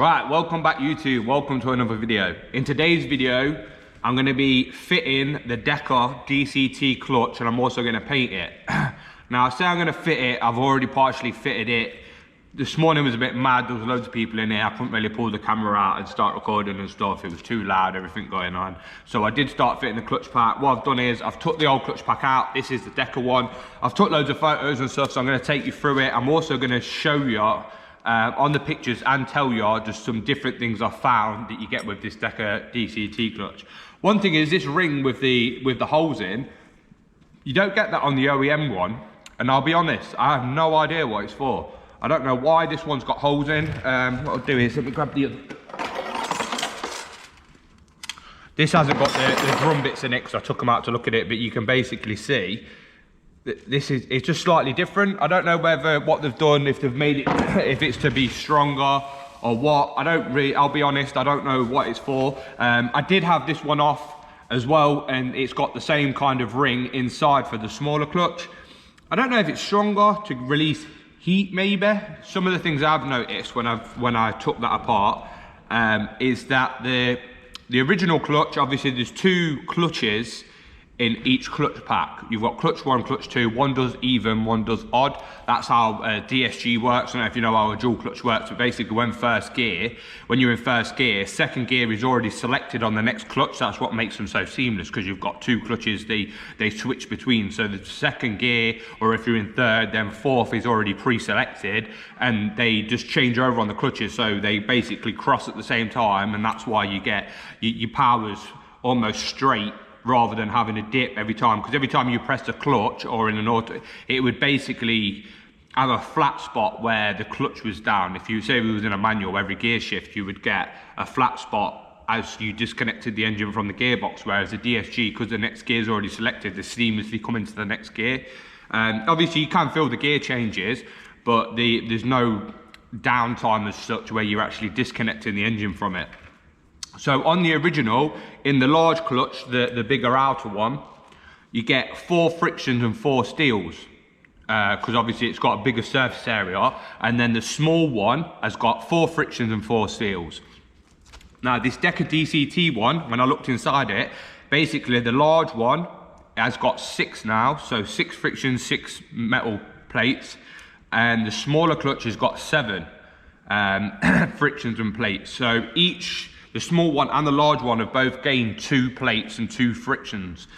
Right, welcome back YouTube, welcome to another video. In today's video, I'm going to be fitting the Deka DCT clutch and I'm also going to paint it. Now I say I'm going to fit it, I've already partially fitted it. This morning was a bit mad, there was loads of people in here, I couldn't really pull the camera out and start recording and stuff, it was too loud, everything going on. So I did start fitting the clutch pack. What I've done is, I've took the old clutch pack out, this is the Deka one. I've took loads of photos and stuff, so I'm going to take you through it. I'm also going to show you on the pictures and tell you just some different things I found that you get with this Deka DCT clutch. One thing is this ring with the holes in, you don't get that on the OEM one, and I'll be honest, I have no idea what it's for. I don't know why this one's got holes in. What I'll do is, let me grab the other. This hasn't got the drum bits in it because I took them out to look at it, but you can basically see that it's just slightly different. I don't know what they've done, if they've made it, if it's to be stronger or what. I'll be honest, I don't know what it's for. I did have this one off as well, and it's got the same kind of ring inside for the smaller clutch. I don't know if it's stronger to release heat, maybe. Some of the things I've noticed when I took that apart is that the original clutch, obviously there's two clutches in each clutch pack. You've got clutch one, clutch two, one does even, one does odd. That's how DSG works. I don't know if you know how a dual clutch works, but basically when you're in first gear, second gear is already selected on the next clutch. That's what makes them so seamless, because you've got two clutches they switch between. So the second gear, or if you're in third, then fourth is already pre-selected, and they just change over on the clutches. So they basically cross at the same time, and that's why you get your powers almost straight, rather than having a dip every time, because every time you press the clutch or in an auto, it would basically have a flat spot where the clutch was down. If you say it was in a manual, every gear shift you would get a flat spot as you disconnected the engine from the gearbox, whereas the DSG, because the next gear is already selected, they seamlessly come into the next gear. Obviously you can feel the gear changes, but there's no downtime as such where you're actually disconnecting the engine from it. So on the original, in the large clutch, the bigger outer one, you get 4 frictions and 4 steels, because obviously it's got a bigger surface area, and then the small one has got 4 frictions and 4 steels. Now this Deka DCT one, when I looked inside it, basically the large one has got 6 now, so 6 frictions, 6 metal plates, and the smaller clutch has got 7 frictions and plates. So the small one and the large one have both gained 2 plates and 2 frictions,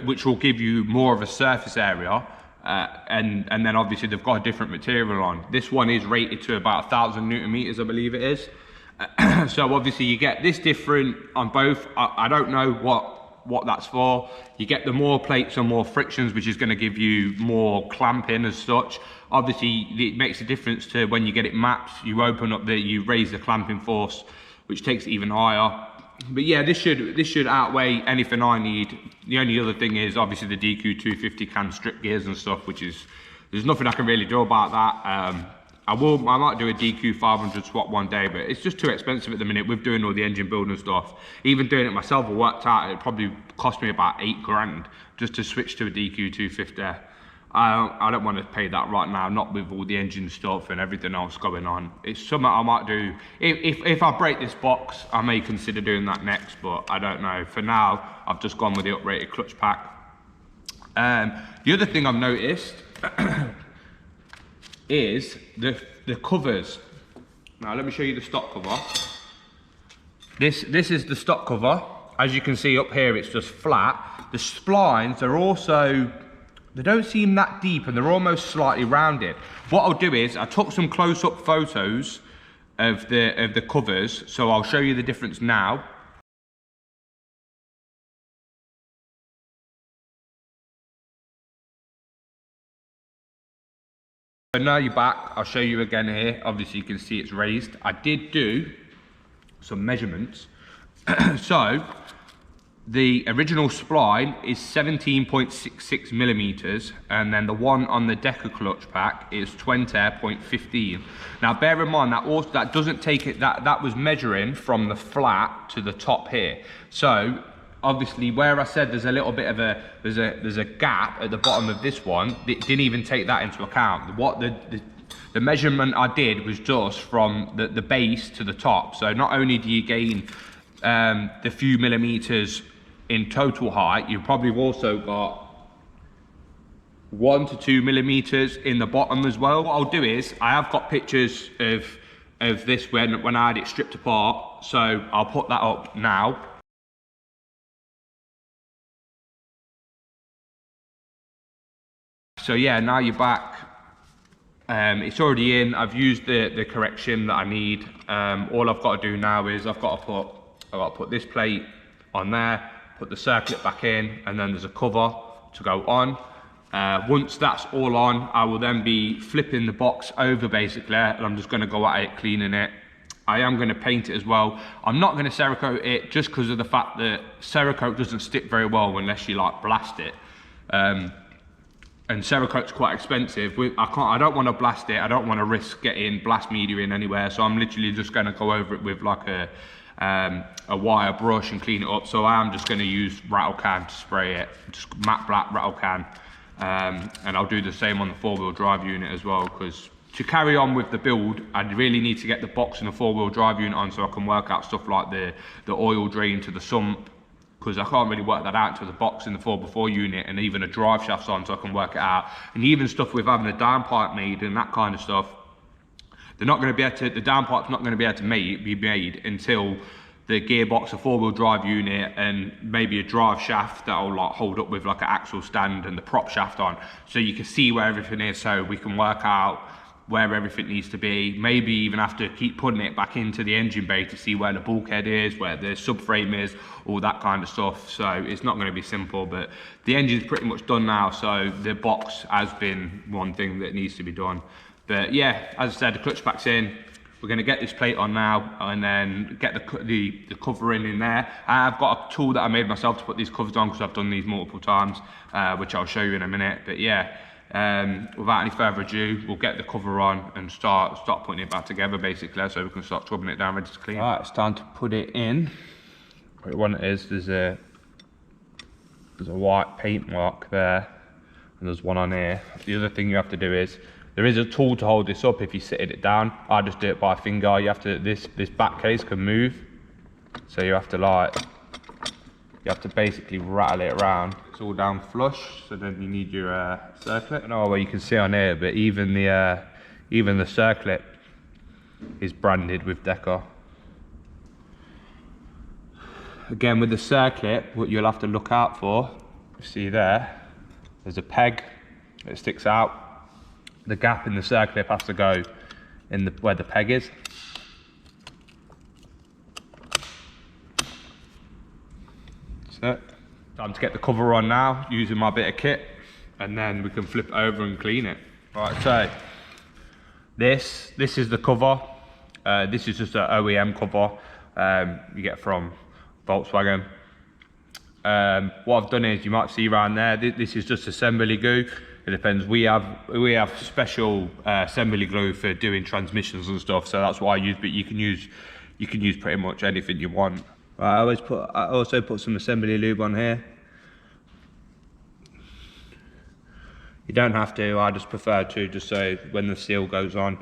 which will give you more of a surface area, and then obviously they've got a different material on. This one is rated to about 1,000 Newton meters, I believe it is. So obviously you get this different on both. I don't know what that's for. You get the more plates and more frictions, which is going to give you more clamping as such. Obviously it makes a difference to when you get it mapped, you raise the clamping force, which takes it even higher. But yeah, this should outweigh anything I need. The only other thing is obviously the DQ250 can strip gears and stuff, there's nothing I can really do about that. I might do a DQ500 swap one day, but it's just too expensive at the minute with doing all the engine build and stuff. Even doing it myself, I worked out it probably cost me about 8 grand just to switch to a DQ250. I don't want to pay that right now, not with all the engine stuff and everything else going on. It's something I might do. If I break this box, I may consider doing that next, but I don't know. For now, I've just gone with the uprated clutch pack. The other thing I've noticed is the covers. Now let me show you the stock cover. This is the stock cover. As you can see up here, it's just flat. The splines are also, they don't seem that deep and they're almost slightly rounded. What I'll do is, I took some close-up photos of the covers, so I'll show you the difference now. So now you're back, I'll show you again here. Obviously you can see it's raised. I did do some measurements. So the original spline is 17.66 millimeters, and then the one on the Deka clutch pack is 20.15. Now bear in mind that doesn't take it, that was measuring from the flat to the top here. So obviously where I said there's a little bit of there's a gap at the bottom of this one, it didn't even take that into account. What the the measurement I did was just from the base to the top. So not only do you gain the few millimeters in total height, you've probably also got 1 to 2 millimeters in the bottom as well. What I'll do is, I have got pictures of this when I had it stripped apart, so I'll put that up now. So yeah, now you're back. It's already in. I've used the correction that I need. All I've got to do now is I've got to put this plate on there, put the circlip back in, and then there's a cover to go on. Once that's all on, I will then be flipping the box over basically, and I'm just going to go at it, cleaning it. I am going to paint it as well. I'm not going to Cerakote it just because of the fact that Cerakote doesn't stick very well unless you like blast it. And Cerakote's quite expensive. I don't want to blast it. I don't want to risk getting blast media in anywhere. So I'm literally just going to go over it with like a wire brush and clean it up. So I am just going to use rattle can to spray it, just matte black rattle can. And I'll do the same on the 4-wheel drive unit as well, because to carry on with the build, I really need to get the box and the 4-wheel drive unit on so I can work out stuff like the oil drain to the sump, because I can't really work that out until the box and the 4x4 unit and even a drive shaft's on, so I can work it out. And even stuff with having a downpipe made and that kind of stuff, they're not going to be able to, the downpipe's not going to be able to be made until the gearbox, a 4-wheel drive unit, and maybe a drive shaft that'll like hold up with like an axle stand and the prop shaft on, so you can see where everything is, so we can work out where everything needs to be. Maybe even have to keep putting it back into the engine bay to see where the bulkhead is, where the subframe is, all that kind of stuff. So it's not going to be simple, but the engine's pretty much done now, so the box has been one thing that needs to be done. But yeah, as I said, the clutch pack's in. We're going to get this plate on now and then get the covering in there. I've got a tool that I made myself to put these covers on because I've done these multiple times, which I'll show you in a minute. But yeah, without any further ado, we'll get the cover on and start putting it back together basically, so we can start scrubbing it down ready to clean. Alright, it's time to put it in. What it is, there's a white paint mark there and there's one on here. The other thing you have to do is, there is a tool to hold this up if you sit it down. I just do it by finger. You have to, this back case can move, so you have to circulate rattle it around. It's all down flush, so then you need your circlip. I don't know where you can see on here, but even the circlip is branded with Deka. Again, with the circlip, what you'll have to look out for, you see there's a peg that sticks out. The gap in the circlip has to go in where the peg is. So, time to get the cover on now, using my bit of kit, and then we can flip it over and clean it. Right, so this is the cover. This is just an OEM cover you get from Volkswagen. What I've done is, you might see around there, this is just assembly glue. It depends. We have special assembly glue for doing transmissions and stuff, so that's what I use. But you can use pretty much anything you want. Right, I also put some assembly lube on here. You don't have to. I just prefer to, just so when the seal goes on,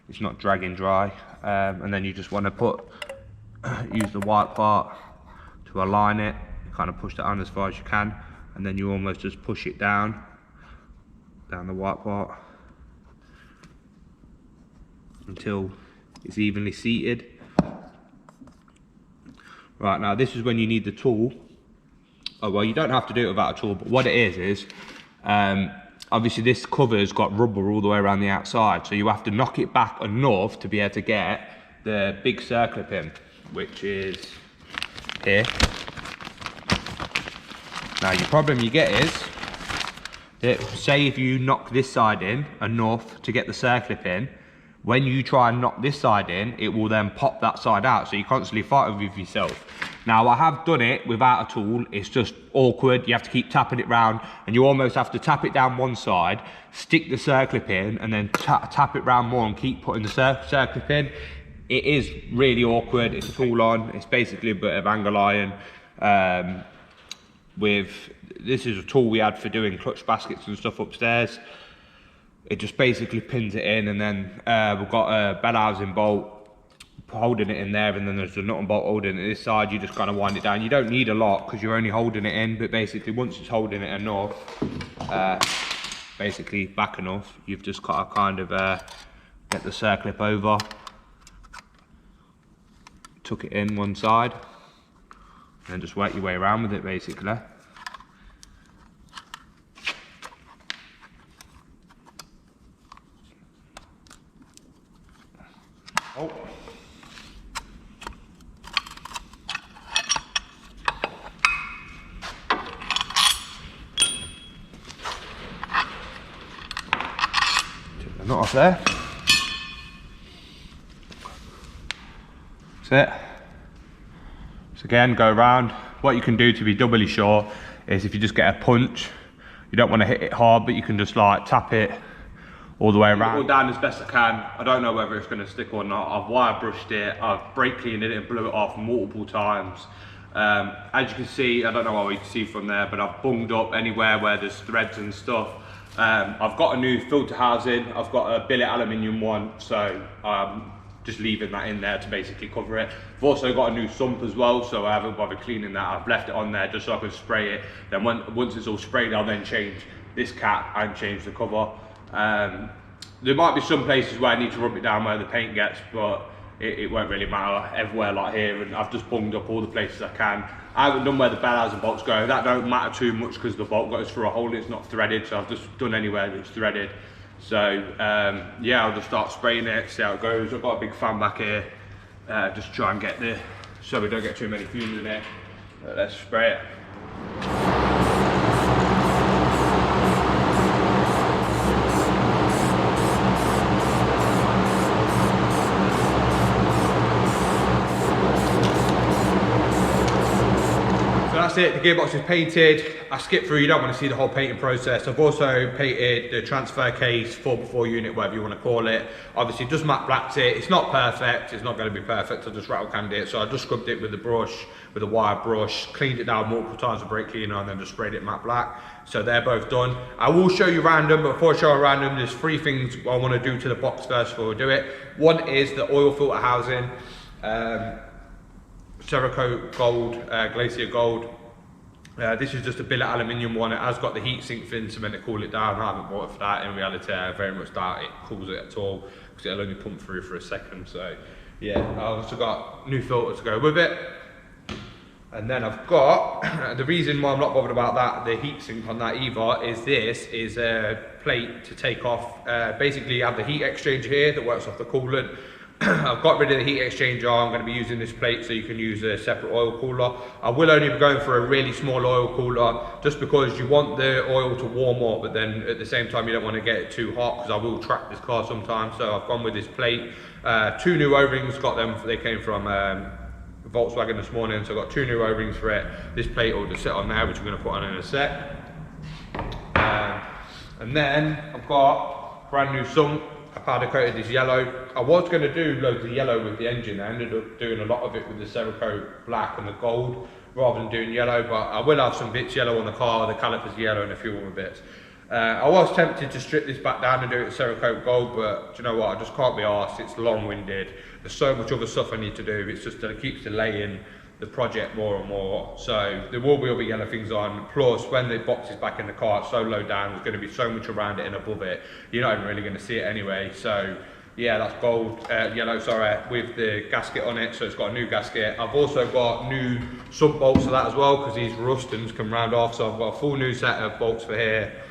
it's not dragging dry. And then you just want to use the white part to align it. You kind of push that on as far as you can, and then you almost just push it down the white part until it's evenly seated. Right, now this is when you need the tool. Oh, well, you don't have to do it without a tool, but what it is obviously this cover's got rubber all the way around the outside, so you have to knock it back enough to be able to get the big circlip in, which is here. Now your problem you get is, say if you knock this side in enough to get the circlip in, when you try and knock this side in, it will then pop that side out, so you're constantly fighting with yourself. Now I have done it without a tool, it's just awkward. You have to keep tapping it round, and you almost have to tap it down one side, stick the circlip in, and then tap it round more and keep putting the circlip in. It is really awkward. It's tool on, it's basically a bit of angle iron. This is a tool we had for doing clutch baskets and stuff upstairs. it just basically pins it in, and then we've got a bell housing bolt holding it in there, and then there's a nut and bolt holding it this side. You just kind of wind it down. You don't need a lot because you're only holding it in, but basically once it's holding it enough, basically back enough, you've just got to kind of get the circlip over, tuck it in one side, and then just work your way around with it basically. Oh. Take the nut off there. That's it. So again, go around. What you can do to be doubly sure is if you just get a punch, you don't want to hit it hard, but you can just like tap it all the way around. All down as best I can. I don't know whether it's going to stick or not. I've wire brushed it, I've brake cleaned it and blew it off multiple times. As you can see, I don't know what you can see from there, but I've bunged up anywhere where there's threads and stuff. I've got a new filter housing. I've got a billet aluminium one, so just leaving that in there to basically cover it. I've also got a new sump as well, so I haven't bothered cleaning that. I've left it on there just so I can spray it. Then once it's all sprayed, I'll then change this cap and change the cover. There might be some places where I need to rub it down where the paint gets, but it won't really matter everywhere like here, and I've just bunged up all the places I can. I haven't done where the bell housing bolts go. That don't matter too much because the bolt goes through a hole, it's not threaded, so I've just done anywhere that's threaded. So yeah, I'll just start spraying it, see how it goes. I've got a big fan back here, just try and get the, so we don't get too many fumes in it. Let's spray it. That's it, the gearbox is painted. I skipped through, you don't want to see the whole painting process. I've also painted the transfer case, 4x4 unit, whatever you want to call it. Obviously just matte blacked it. It's not perfect, it's not going to be perfect, I just rattle canned it. So I just scrubbed it with the brush, with a wire brush, cleaned it down multiple times with brake cleaner, and then just sprayed it matte black. So they're both done. I will show you random, but before I show you random, there's 3 things I want to do to the box first before we do it. One is the oil filter housing. Cerakote gold, glacier gold. This is just a billet aluminium one. It has got the heat sink fin to meant to cool it down. I haven't bought it for that. In reality, I very much doubt it cools it at all because it'll only pump through for a second. So yeah, I've also got new filter to go with it. And then I've got, the reason why I'm not bothered about that, the heat sink on that either, is this is a plate to take off. Basically you have the heat exchanger here that works off the coolant. I've got rid of the heat exchanger. I'm going to be using this plate so you can use a separate oil cooler. I will only be going for a really small oil cooler just because you want the oil to warm up, but then at the same time you don't want to get it too hot because I will track this car sometimes. So I've gone with this plate. 2 new O-rings, got them, they came from Volkswagen this morning, so I've got 2 new O-rings for it. This plate will just sit on there, which I'm going to put on in a sec. And then I've got brand new Sump. I powder coated this yellow. I was going to do loads of yellow with the engine. I ended up doing a lot of it with the Cerakote black and the gold rather than doing yellow, but I will have some bits yellow on the car, the calipers yellow and a few other bits. I was tempted to strip this back down and do it with Cerakote gold, but do you know what, I just can't be arsed. It's long-winded. There's so much other stuff I need to do. It's just that it keeps delaying the project more and more. So there will be other yellow things on. Plus, when the box is back in the car, it's so low down, there's going to be so much around it and above it. You're not even really going to see it anyway. So yeah, that's gold, yellow, sorry, with the gasket on it. So it's got a new gasket. I've also got new sump bolts for that as well because these rustons come round off. So I've got a full new set of bolts for here,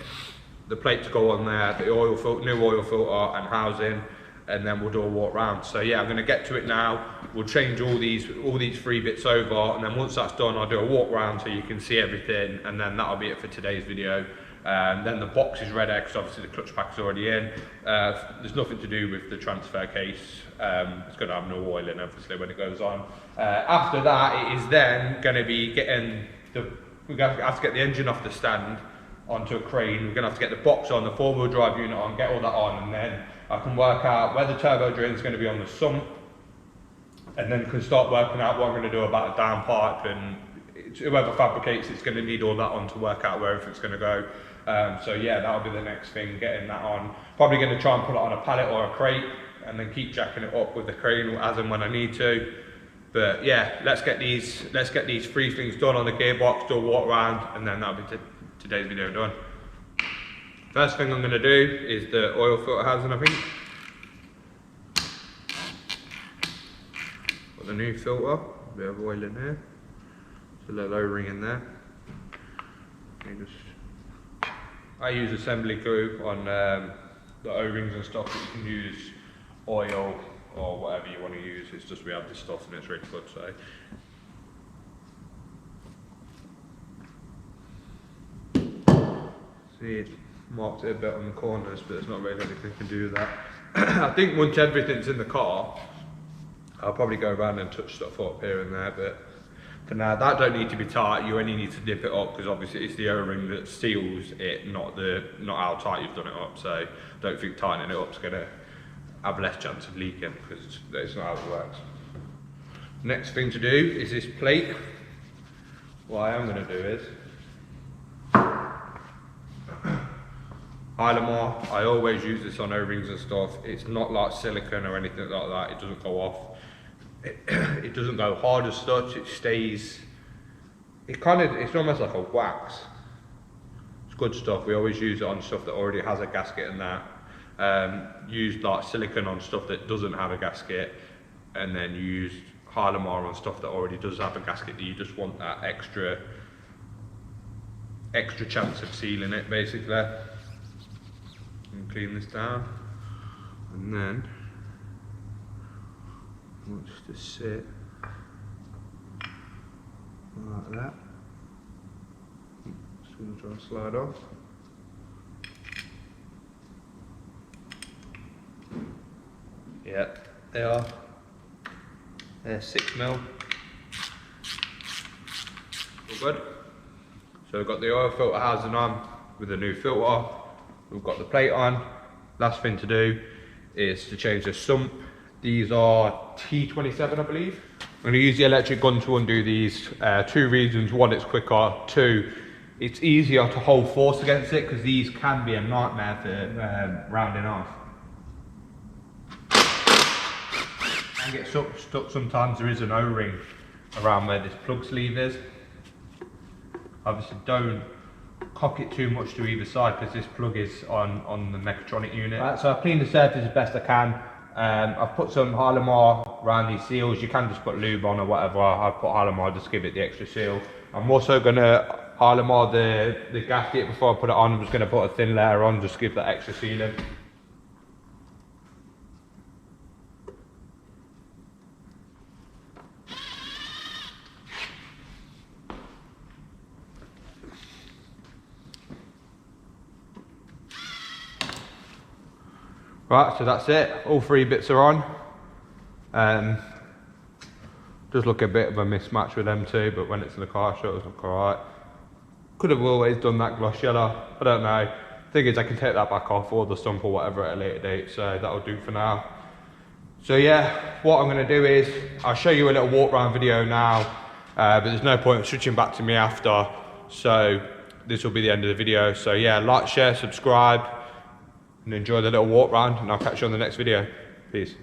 the plate to go on there, the oil filter, new oil filter and housing. And then we'll do a walk round. So yeah, I'm going to get to it now. We'll change all these 3 bits over, and then once that's done, I'll do a walk round so you can see everything, and then that'll be it for today's video. Then the box is ready because obviously the clutch pack is already in. There's nothing to do with the transfer case. It's going to have no oil in, obviously, when it goes on. After that, it is then going to be getting we're going to have to get the engine off the stand onto a crane. We're going to have to get the box on, the 4-wheel drive unit on, get all that on, and then I can work out where the turbo drain is going to be on the Sump, and then can start working out what I'm going to do about a downpipe and whoever fabricates it's going to need all that on to work out where everything's going to go. So yeah, that'll be the next thing, getting that on. Probably going to try and put it on a pallet or a crate and then keep jacking it up with the crane as and when I need to. But yeah, let's get these 3 things done on the gearbox, do a walk around, and then that'll be today's video done. First thing I'm going to do is the oil filter housing, I think. Got the new filter, a bit of oil in there. There's a little O-ring in there. I use assembly glue on the O-rings and stuff, but you can use oil or whatever you want to use. It's just we have this stuff and it's really good. So see, it's marked it a bit on the corners, but there's not really anything to do with that. I think once everything's in the car, I'll probably go around and touch stuff up here and there, but for now, that don't need to be tight. You only need to dip it up because obviously it's the O-ring that seals it, not how tight you've done it up. So I don't think tightening it up is going to have less chance of leaking, because that's not how it works. Next thing to do is this plate. What I am going to do is Hylamar. I always use this on O-rings and stuff. It's not like silicone or anything like that. It doesn't go off. It doesn't go hard as such. It stays. It's almost like a wax. It's good stuff. We always use it on stuff that already has a gasket and that. Use like silicone on stuff that doesn't have a gasket, and then use Hylamar on stuff that already does have a gasket. You just want that extra chance of sealing it, basically. And clean this down, and then I want this to sit like that. Just going to try and slide off. Yeah, they are. They're 6mm. All good. So we've got the oil filter housing on with the new filter. We've got the plate on. Last thing to do is to change the sump. These are T27, I believe. I'm going to use the electric gun to undo these. 2 reasons. 1, it's quicker. 2, it's easier to hold force against it, because these can be a nightmare for rounding off. And get stuck sometimes. There is an O-ring around where this plug sleeve is. Obviously don't cock it too much to either side, because this plug is on the mechatronic unit. Right, so I've cleaned the surface as best I can. I've put some Hylamar around these seals. You can just put lube on or whatever. I've put Hylamar just to give it the extra seal. I'm also going to Hylamar the gasket before I put it on. I'm just going to put a thin layer on just to give that extra sealing. Right, so that's it. All 3 bits are on. Does look a bit of a mismatch with them too, but when it's in the car, sure, it looks alright. Could have always done that gloss yellow. I don't know. Thing is, I can take that back off, or the stump or whatever at a later date, so that'll do for now. So yeah, what I'm going to do is I'll show you a little walk around video now, but there's no point switching back to me after. So this will be the end of the video. So yeah, like, share, subscribe, and enjoy the little walk round, and I'll catch you on the next video. Peace.